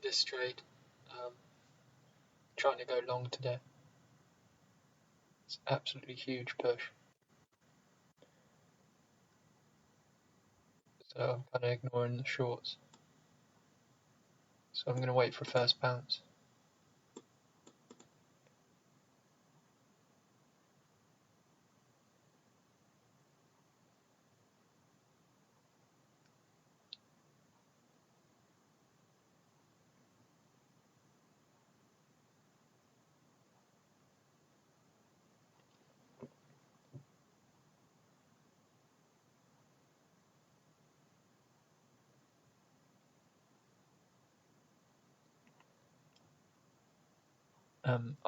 this trade. Trying to go long today. It's an absolutely huge push. So I'm kind of ignoring the shorts. So I'm going to wait for first bounce.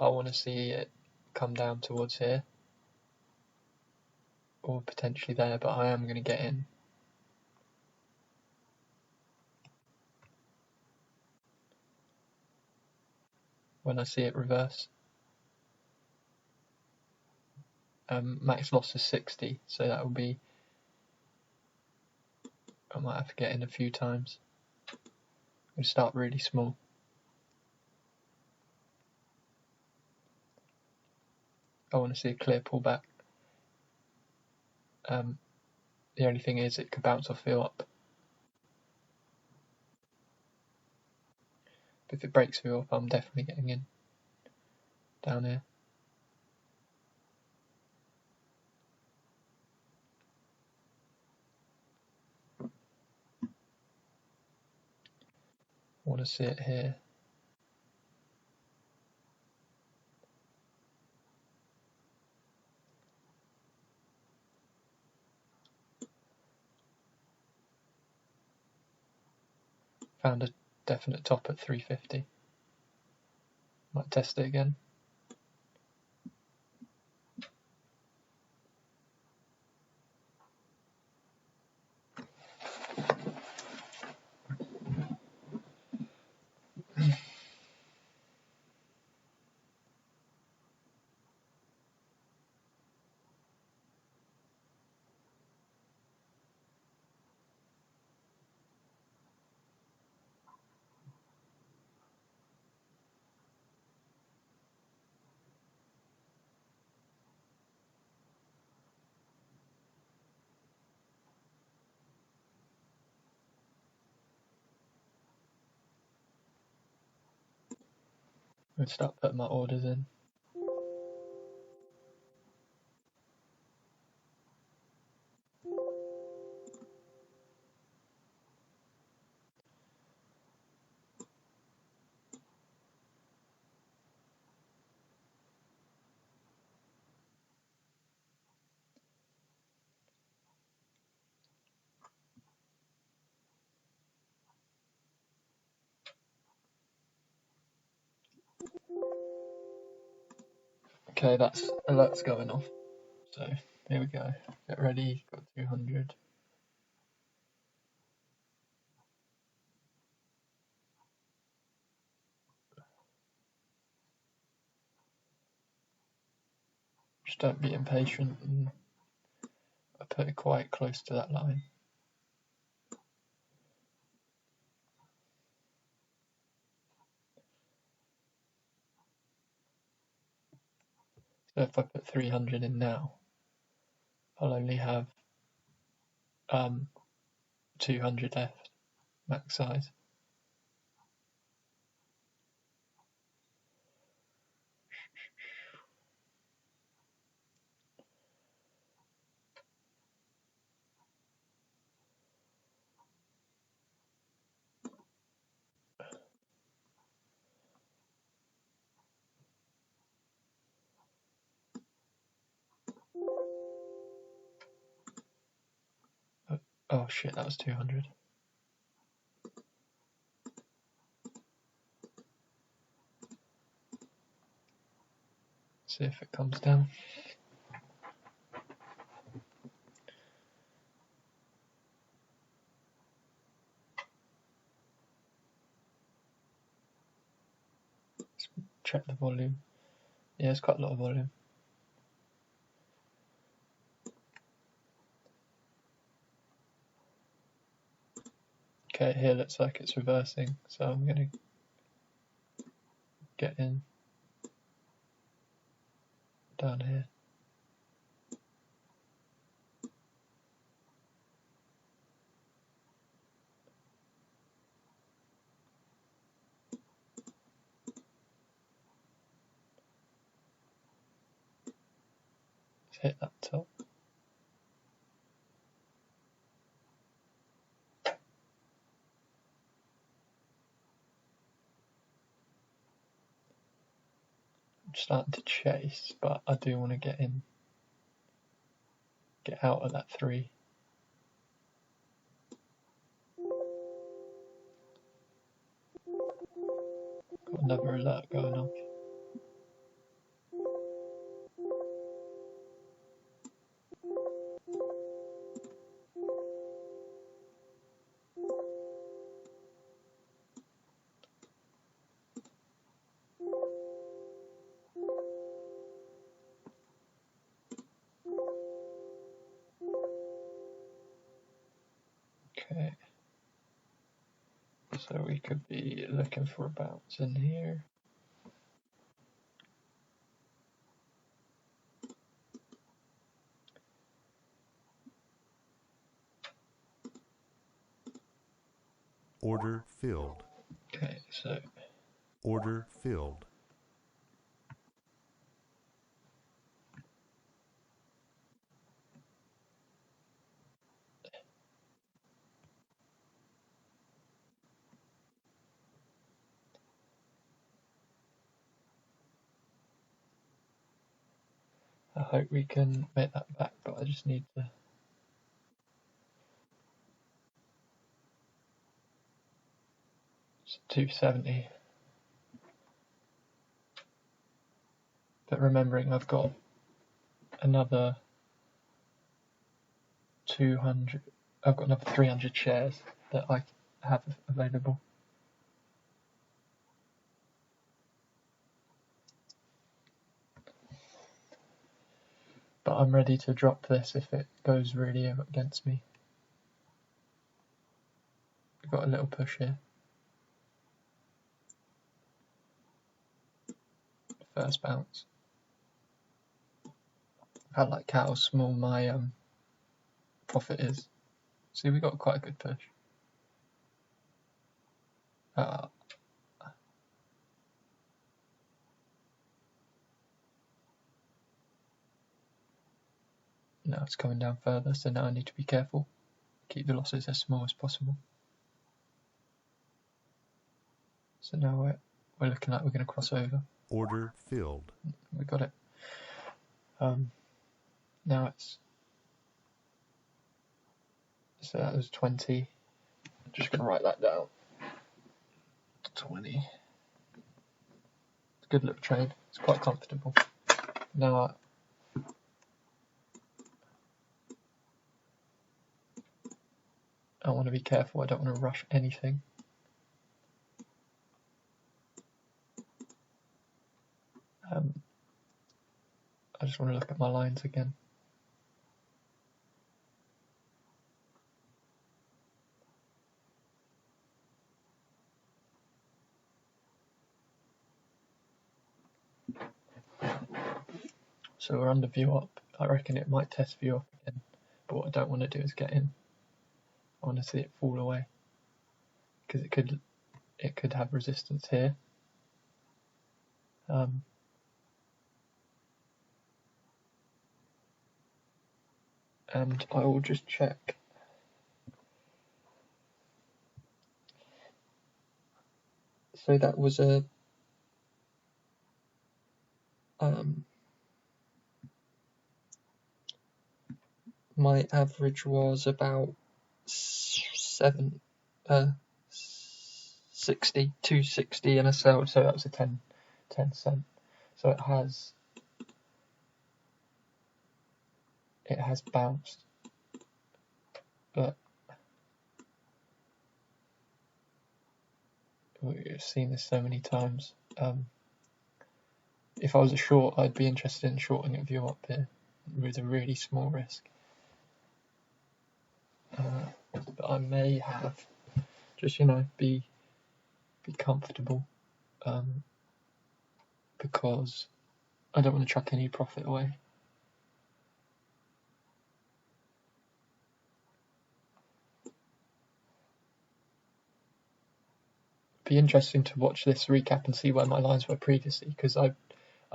I want to see it come down towards here, or potentially there, but I am going to get in. When I see it reverse. Max loss is 60, so that will be, I might have to get in a few times. We'll start really small. I want to see a clear pullback. The only thing is it could bounce off fill up. If it breaks fill up, I'm definitely getting in down here. I want to see it here. Found a definite top at 350. Might test it again. I'm going to start putting my orders in. Okay, that's alerts going off. So here we go. Get ready. Got 200. Just don't be impatient, and I put it quite close to that line. So if I put 300 in now, I'll only have 200 left, max size. Oh shit, that was 200. See if it comes down. Let's check the volume. Yeah, it's quite a lot of volume. Okay, here looks like it's reversing, so I'm going to get in down here. Let's hit that top. I'm starting to chase, but I do want to get out of that 3. Got another alert going off. Okay, so we could be looking for a bounce in here. Order filled. Okay, so Order filled. I hope we can make that back, but I just need to. It's 270. But remembering I've got another 200, I've got another 300 shares that I have available. But I'm ready to drop this if it goes really against me. We've got a little push here. First bounce. I like how small my profit is. See, we got quite a good push. Now it's coming down further, so now I need to be careful. Keep the losses as small as possible. So now we're looking like we're going to cross over. Order filled. We got it. Now it's, so that was 20. I'm just going to write that down. 20. It's a good little trade. It's quite comfortable. Now I want to be careful. I don't want to rush anything. I just want to look at my lines again. So we're under view up. I reckon it might test view up again, but what I don't want to do is get in. I want to see it fall away because it could have resistance here. And I will just check. So that was a my average was about 260 and a sell, so that was a 10 cent. So it has bounced, but we've seen this so many times. If I was a short, I'd be interested in shorting a view up here with a really small risk. But I may have just be comfortable. because I don't want to chuck any profit away. Be interesting to watch this recap and see where my lines were previously, because I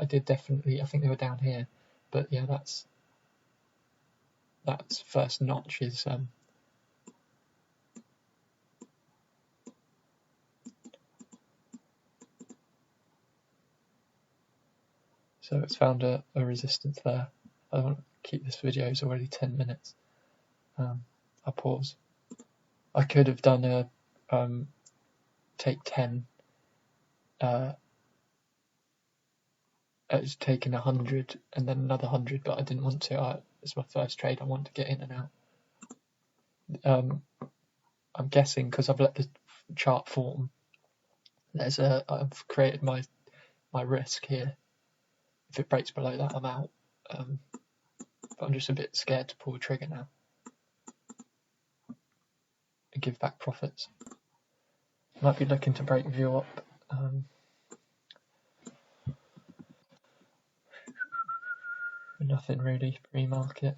did definitely, I think they were down here, but yeah, that's first notch is so it's found a resistance there. I don't want to keep this video, it's already 10 minutes. I'll pause. I could have done a take 10. It's taken 100 and then another 100, but I didn't want to. It's my first trade. I want to get in and out. I'm guessing because I've let the chart form. I've created my risk here. If it breaks below that, I'm out. But I'm just a bit scared to pull the trigger now and give back profits. Might be looking to break view up. Nothing really pre-market.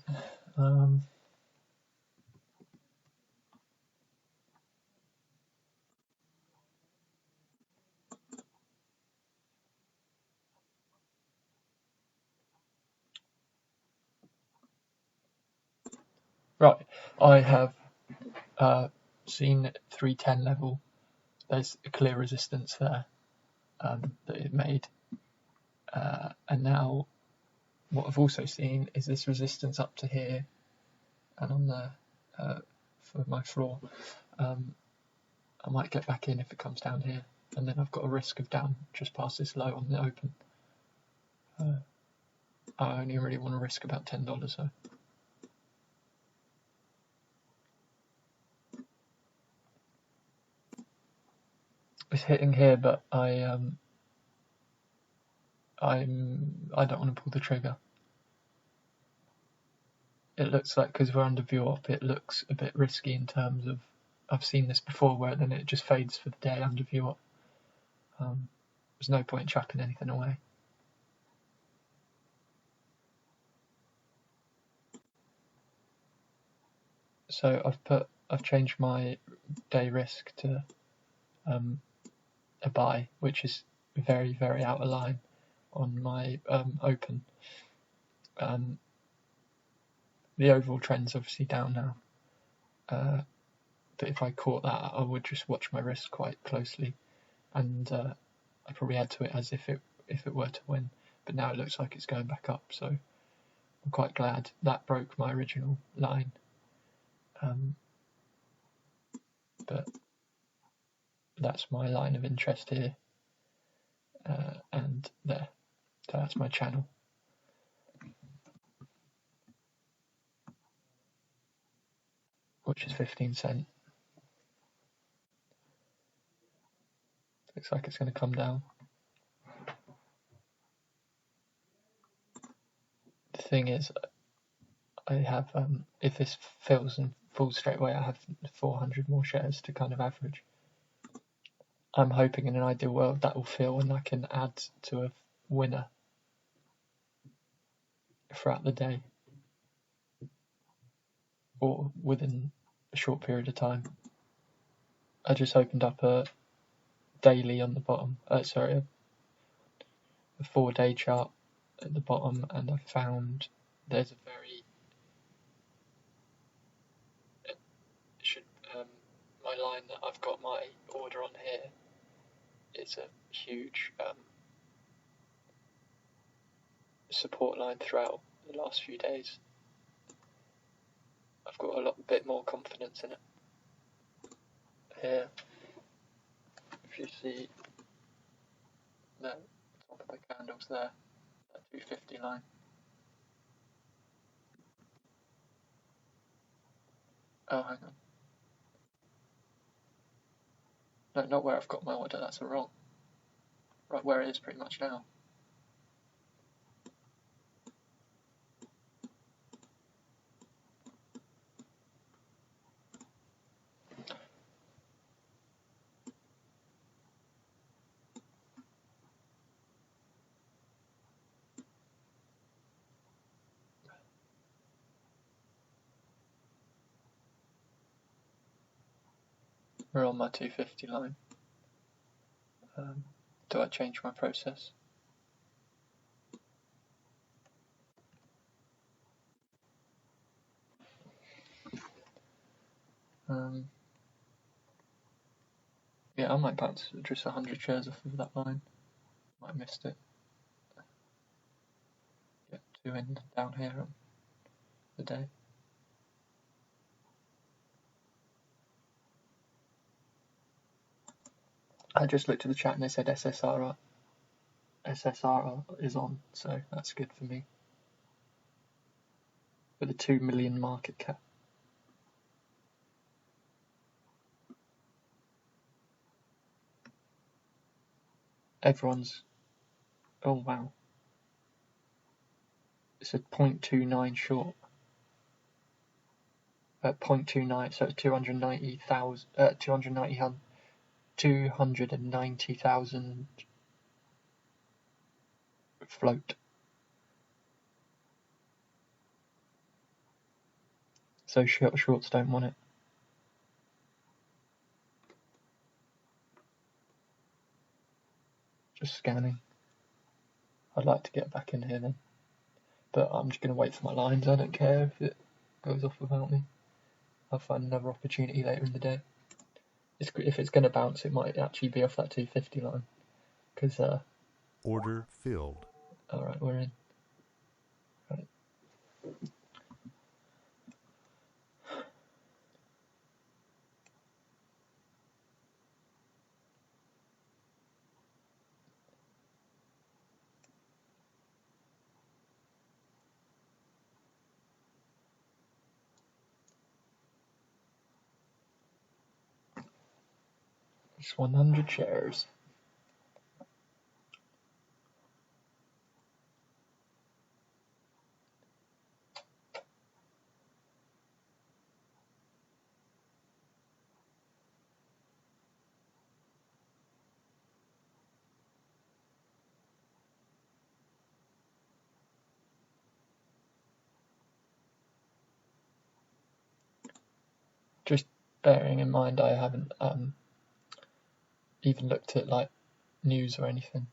Right, I have seen 310 level. There's a clear resistance there that it made. And now what I've also seen is this resistance up to here and on the for my floor. I might get back in if it comes down here, and then I've got a risk of down just past this low on the open. I only really want to risk about $10 though. It's hitting here, but I don't want to pull the trigger. It looks like, because we're under view up, it looks a bit risky in terms of, I've seen this before where then it just fades for the day under view up. There's no point chucking anything away. So I've changed my day risk to a buy, which is very, very out of line on my open. The overall trend's obviously down now, but if I caught that, I would just watch my risk quite closely, and I'd probably add to it as if it were to win. But now it looks like it's going back up, so I'm quite glad that broke my original line. But that's my line of interest here, and there. So that's my channel. Which is 15 cents. Looks like it's going to come down. The thing is, I have, if this fills and falls straight away, I have 400 more shares to kind of average. I'm hoping in an ideal world that will fill and I can add to a winner throughout the day or within a short period of time. I just opened up a daily on the bottom, a 4-day chart at the bottom, and I found there's a very my line that I've got my order on here is a huge support line throughout the last few days. I've got a bit more confidence in it. Here, if you see the top of the candles there, that 250 line. Oh, hang on. No, not where I've got my order, that's wrong. Right where it is pretty much now. We're on my 250 line. Do I change my process? Yeah, I might bounce just 100 shares off of that line. Might have missed it. Get 2 in down here on the day. I just looked at the chat and they said SSR is on, so that's good for me. With a 2 million market cap. Everyone's... Oh wow. It's a 0.29 short. 0.29, so it's 290,000 float. So shorts don't want it. Just scanning. I'd like to get back in here then. But I'm just going to wait for my lines. I don't care if it goes off without me. I'll find another opportunity later in the day. If it's going to bounce, it might actually be off that 250 line. Because, Order filled. Alright, we're in. Right. It's 100 shares. Just bearing in mind I haven't even looked at like news or anything.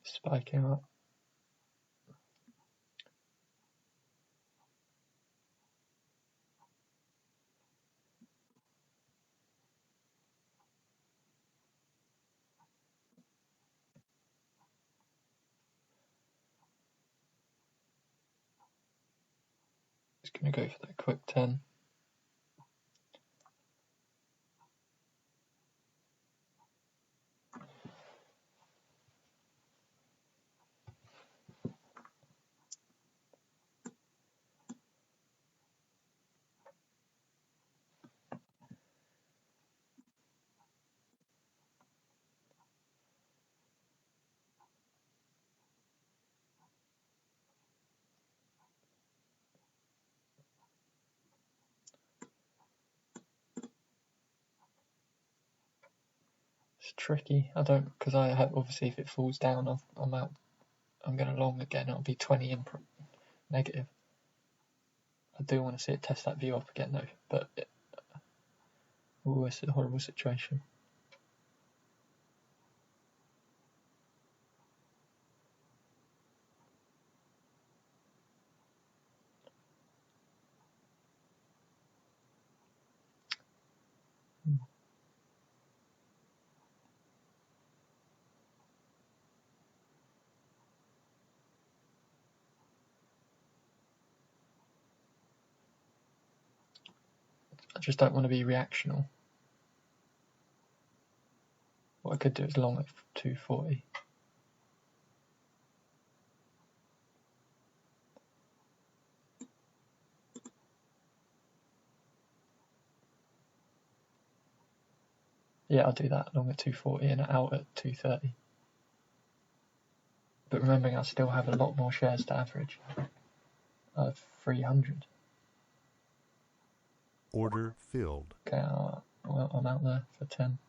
Spiking up. Just going to go for that quick 10. It's tricky. I don't, because I have, obviously if it falls down, I'm out. I'm going to long again. It'll be 20 in negative. I do want to see it test that view up again though, but it's a horrible situation. I just don't want to be reactional. What I could do is long at 240. Yeah, I'll do that, long at 240 and out at 230. But remembering I still have a lot more shares to average. 300. Order filled. Okay, well, I'm out there for 10.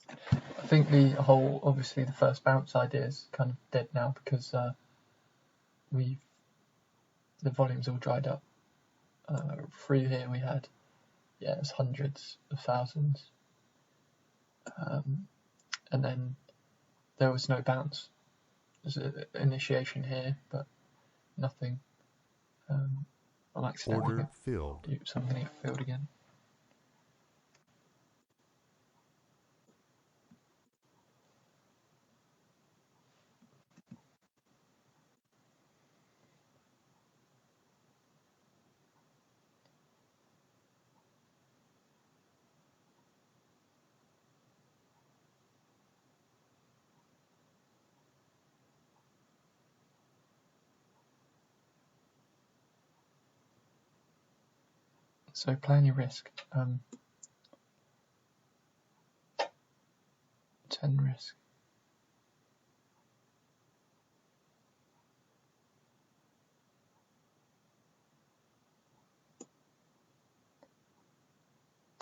I think obviously the first bounce idea is kind of dead now because the volume's all dried up. Through here we had yeah, it was hundreds of thousands. And then there was no bounce. There's an initiation here, but nothing. I'm accidentally Order filled. so I'm going to get filled again. So plan your risk. 10 risk.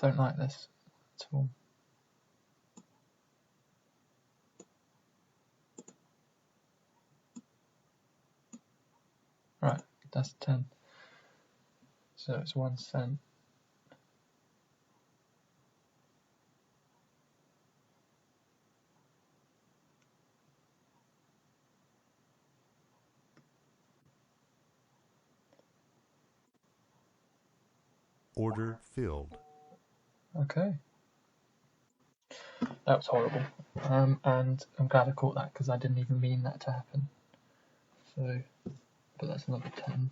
Don't like this at all. Right, that's 10. So it's 1 cent. Order filled. Okay. That was horrible. And I'm glad I caught that because I didn't even mean that to happen. So, but that's another 10.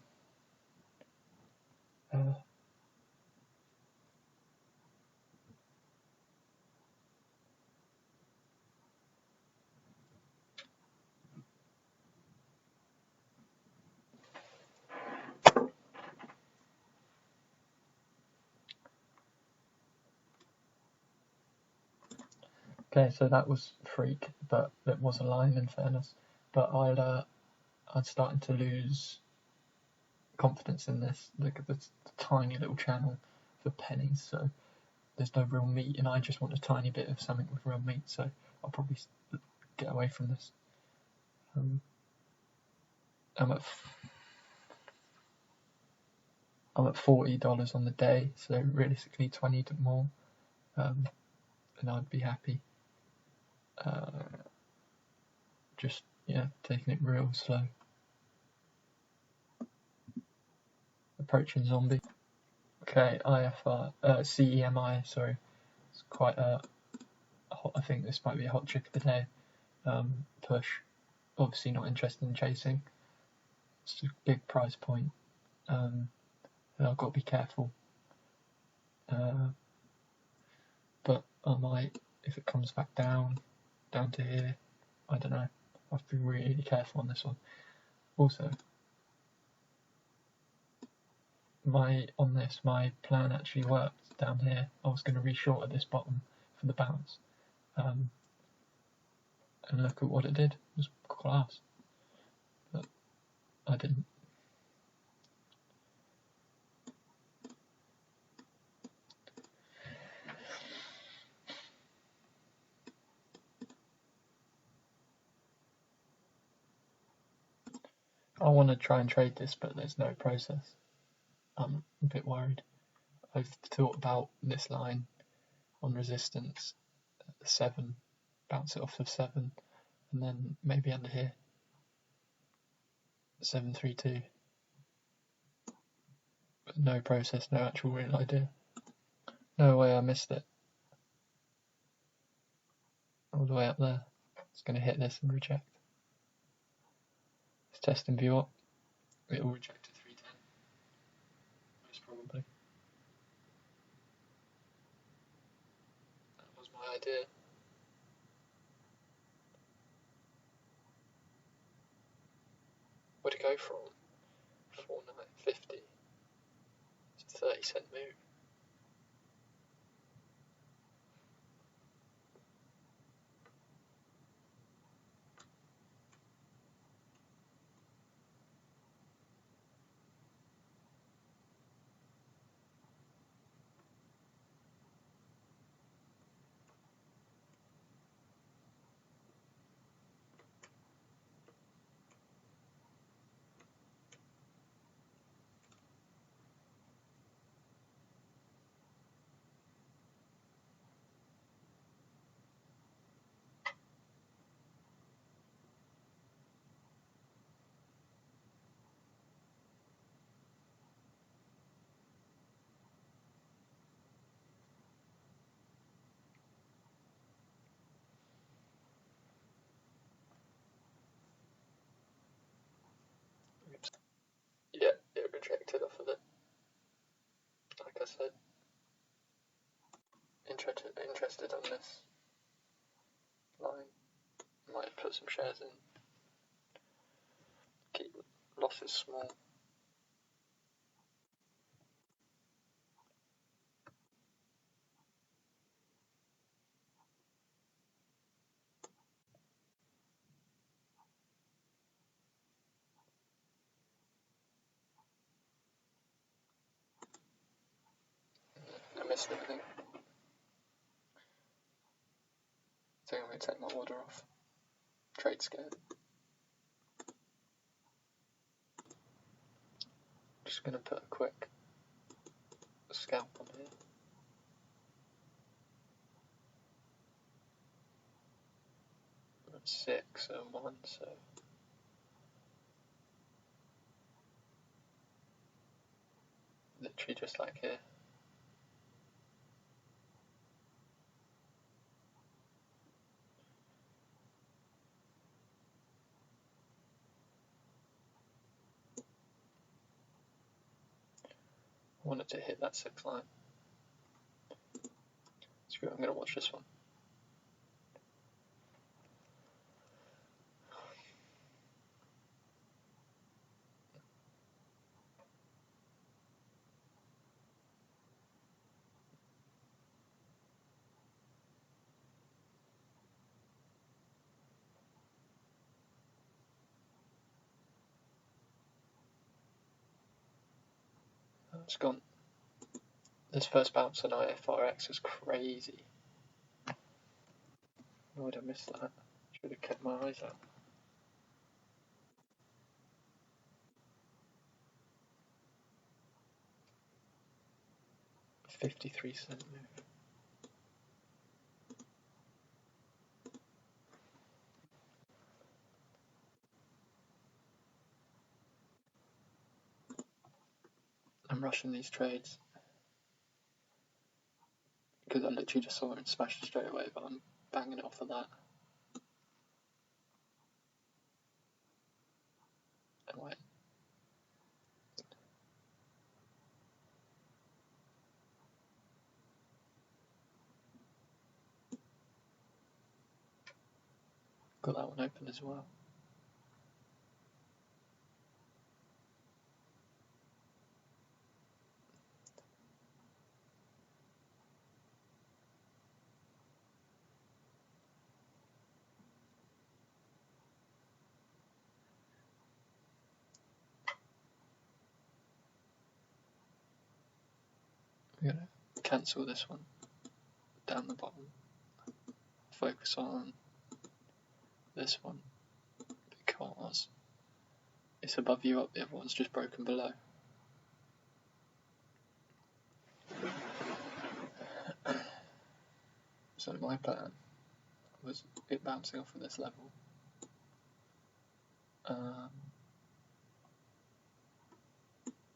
Okay, so that was freak, but it was a line in fairness. But I'm starting to lose confidence in this. Look at this tiny little channel for pennies, so there's no real meat, and I just want a tiny bit of something with real meat, so I'll probably get away from this. I'm at $40 on the day, so realistically 20 more, and I'd be happy. Just taking it real slow. Approaching zombie. Okay, IFR, CEMI. Sorry, it's quite a hot. I think this might be a hot trick of the day. Push. Obviously not interested in chasing. It's a big price point. And I've got to be careful. But I might, if it comes back down to here, I don't know. I have to be really careful on this one. Also, my plan actually worked down here. I was going to reshort at this bottom for the bounce. And look at what it did. It was class. But I didn't. I want to try and trade this, but there's no process. I'm a bit worried. I've thought about this line on resistance at 7, bounce it off of 7, and then maybe under here, 732. But no process, no actual real idea. No way I missed it. All the way up there. It's going to hit this and reject. It's testing view up. It will reject at 310. Most probably. That was my idea. Where'd it go from? 4950. It's a 30-cent move. rejected off of it. Like I said, interested on this line. Might put some shares in. Keep losses small. I missed it, I think. I think I'm going to take my order off. Trade scared. Just going to put a quick scalp on here. I'm at 6 and 1, so literally just like here. I wanted to hit that 6 line. Screw it, I'm going to watch this one. It's gone. This first bounce on IFRX was crazy. Why would I miss that? Should have kept my eyes out. 53-cent move. I'm rushing these trades because I literally just saw it and smashed it straight away, but I'm banging it off of that. And wait. Got that one open as well. I'm going to cancel this one down the bottom. Focus on this one because it's above you up, the other one's just broken below. So my plan was it bouncing off of this level.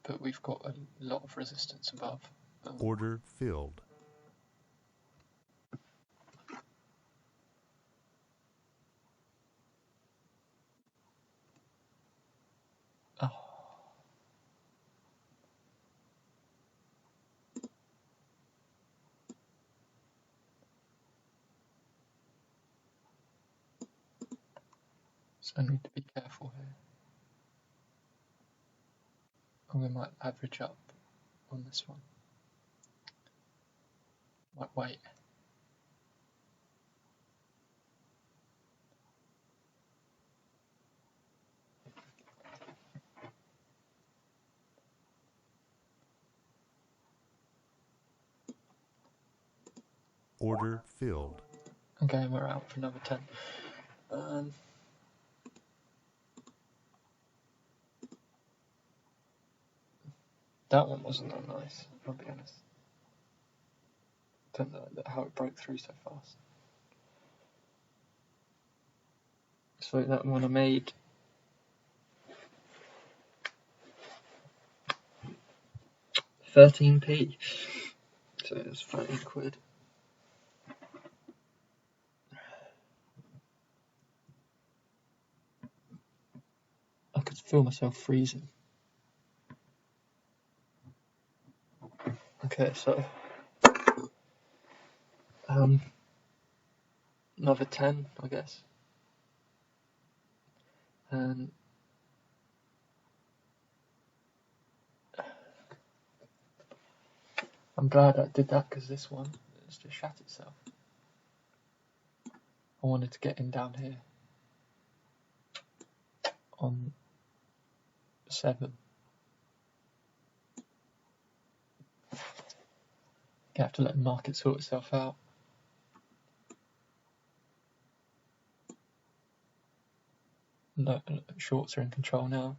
But we've got a lot of resistance above. Order filled. Oh. So I need to be careful here. And we might average up on this one. Might wait. Order filled. Okay, we're out for another 10. That one wasn't that nice, I'll be honest. Don't know how it broke through so fast. So that one I made £13p. So it was 30 quid. I could feel myself freezing. Okay, so another 10, I guess. And I'm glad I did that because this one it's just shat itself. I wanted to get in down here on 7. You have to let the market sort itself out. No, shorts are in control now.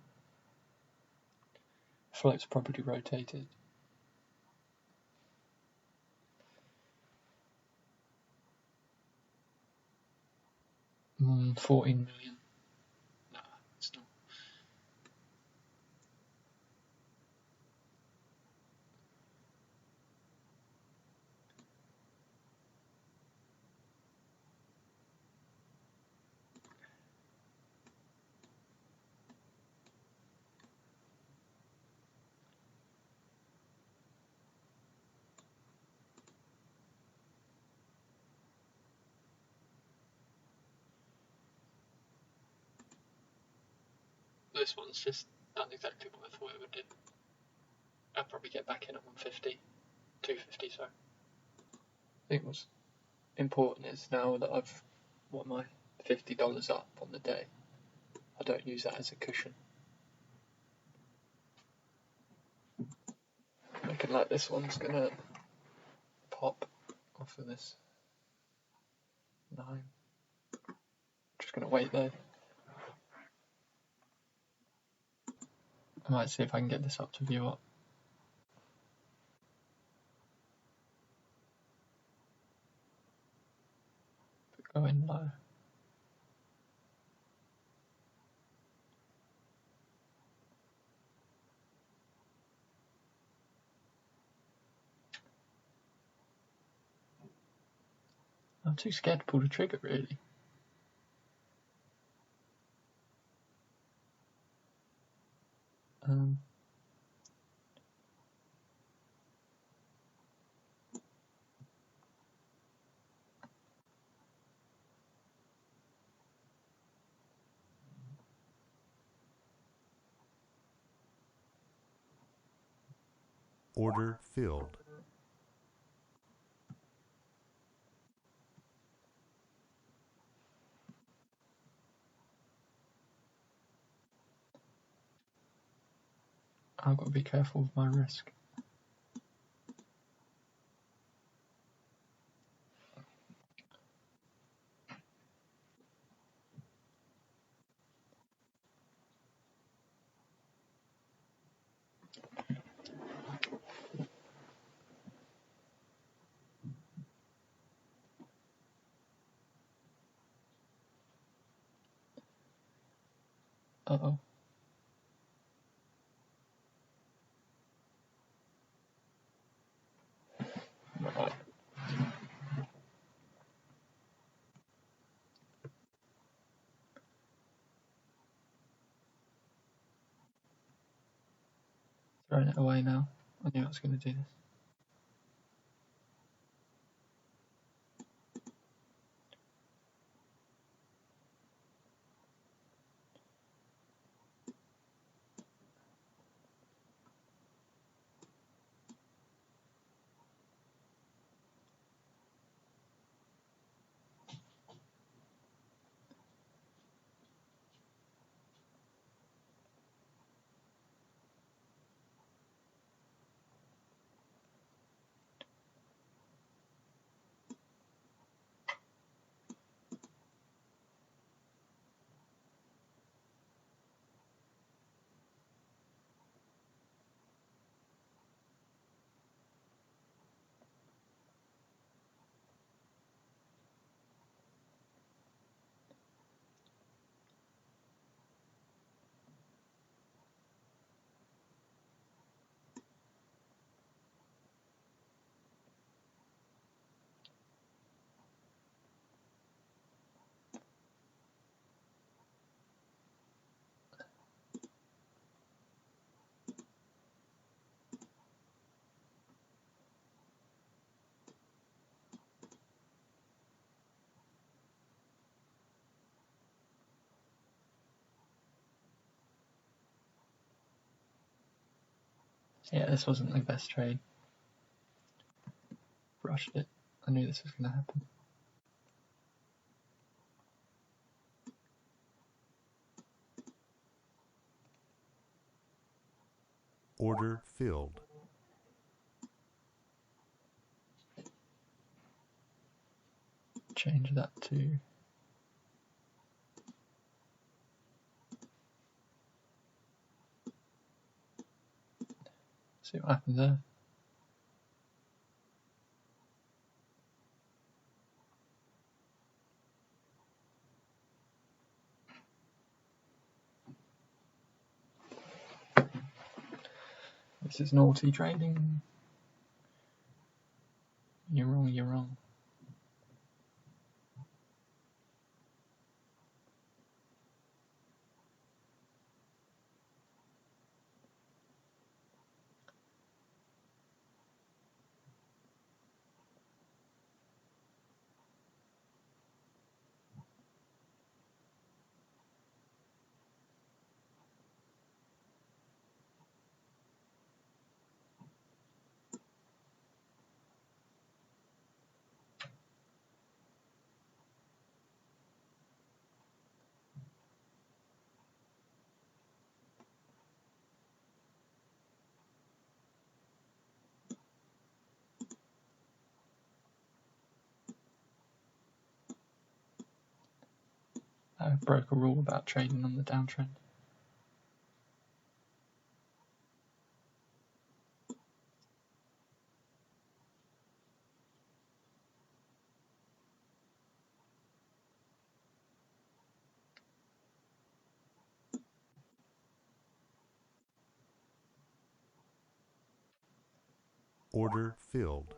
Float's probably rotated. Mm, 14 million. No, it's not. This one's just done exactly what I thought it would do. I'll probably get back in at 150, 250, sorry. I think what's important is now that I've got my $50 up on the day, I don't use that as a cushion. Looking like this one's gonna pop off of this 9. Just gonna wait though. I might see if I can get this up to view up. Go in low. I'm too scared to pull the trigger really. Order filled. I've got to be careful with my risk. Uh-oh. Right. Throwing it away now. I knew I was going to do this. Yeah, this wasn't the best trade. Rushed it. I knew this was going to happen. Order filled. Change that to see what happens there. This is naughty trading. You're wrong, you're wrong. I broke a rule about trading on the downtrend. Order filled.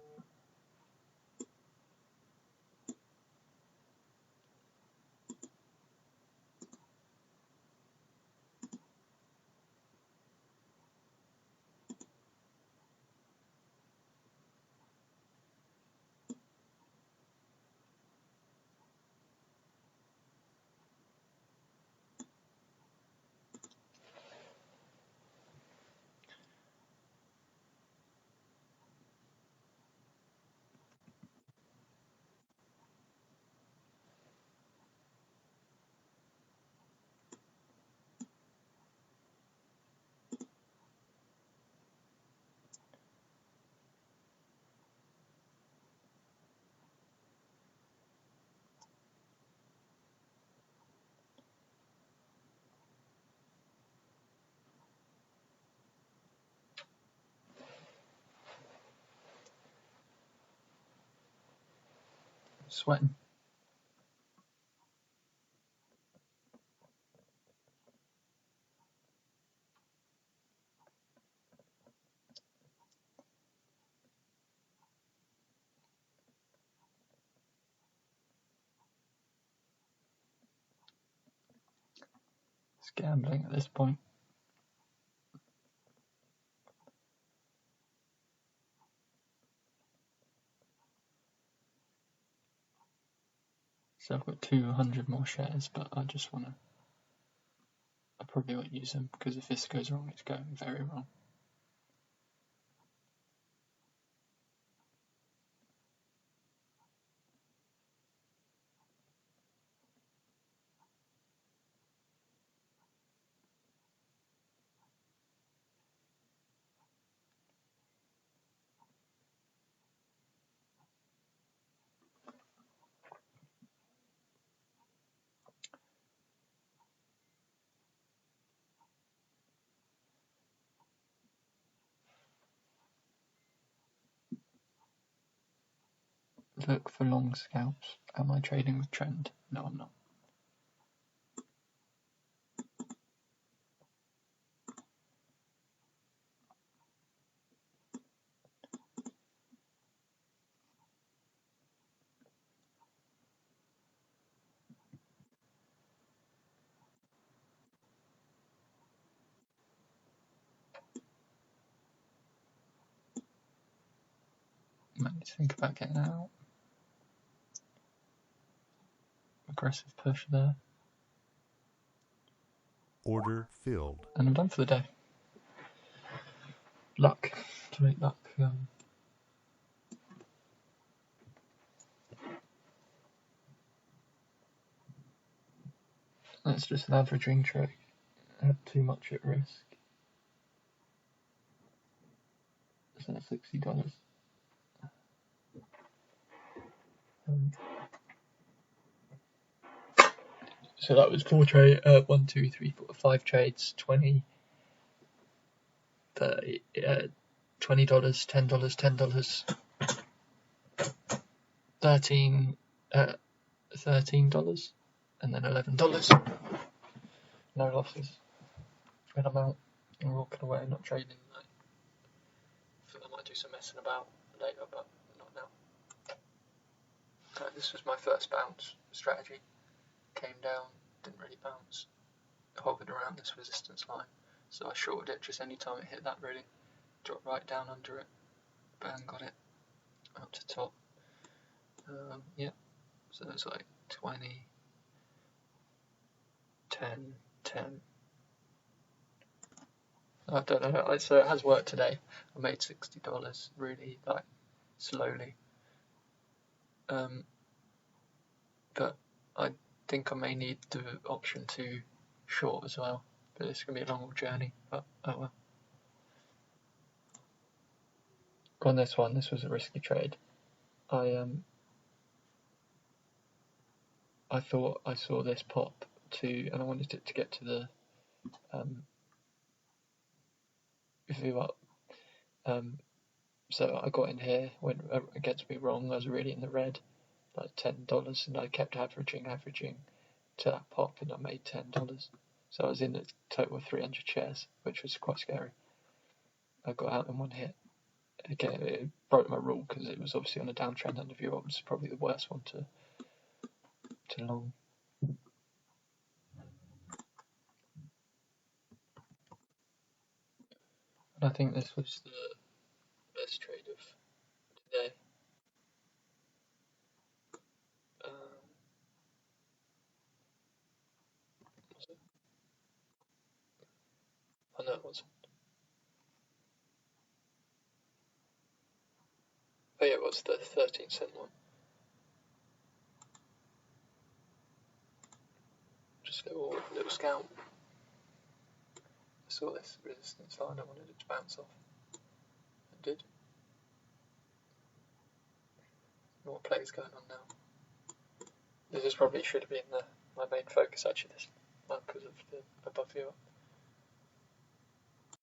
Sweating. It's gambling at this point. So I've got 200 more shares, but I just want to. I probably won't use them because if this goes wrong, it's going very wrong. Look for long scalps. Am I trading with trend? No, I'm not. Might need to think about getting out. Aggressive push there. Order filled. And I'm done for the day. luck, to make luck. That's just an averaging trick. I had too much at risk. So that's $60. So that was 4 trade, 1, 2, 3, 4, 5 trades, 20, 30, $20, $10, $10, $13, and then $11. No losses. And I'm out. I'm walking away, not trading. I think I might do some messing about later, but not now. This was my first bounce strategy. Came down, didn't really bounce. Hovered around this resistance line, so I shorted it just any time it hit that really. Dropped right down under it. Bang, got it. Up to top. Yeah. So it's like 20, 10, 10. I don't know. So it has worked today. I made $60 really like slowly. But I think I may need the option to short as well. But it's gonna be a long journey. But oh well. On this one, this was a risky trade. I thought I saw this pop to, and I wanted it to get to the view up. So I got in here, went against me wrong. I was really in the red, like $10, and I kept averaging to that pop, and I made $10. So I was in a total of 300 shares, which was quite scary. I got out in one hit. Again, it broke my rule because it was obviously on a downtrend, and the view up was probably the worst one to long. And I think this was the best trade of today. Was it? Oh no, it wasn't. Oh yeah, it was the 13-cent one. Just a little scalp. I saw this resistance line, I wanted it to bounce off. It did. What play is going on now? This probably should have been my main focus actually, this because of the above view up.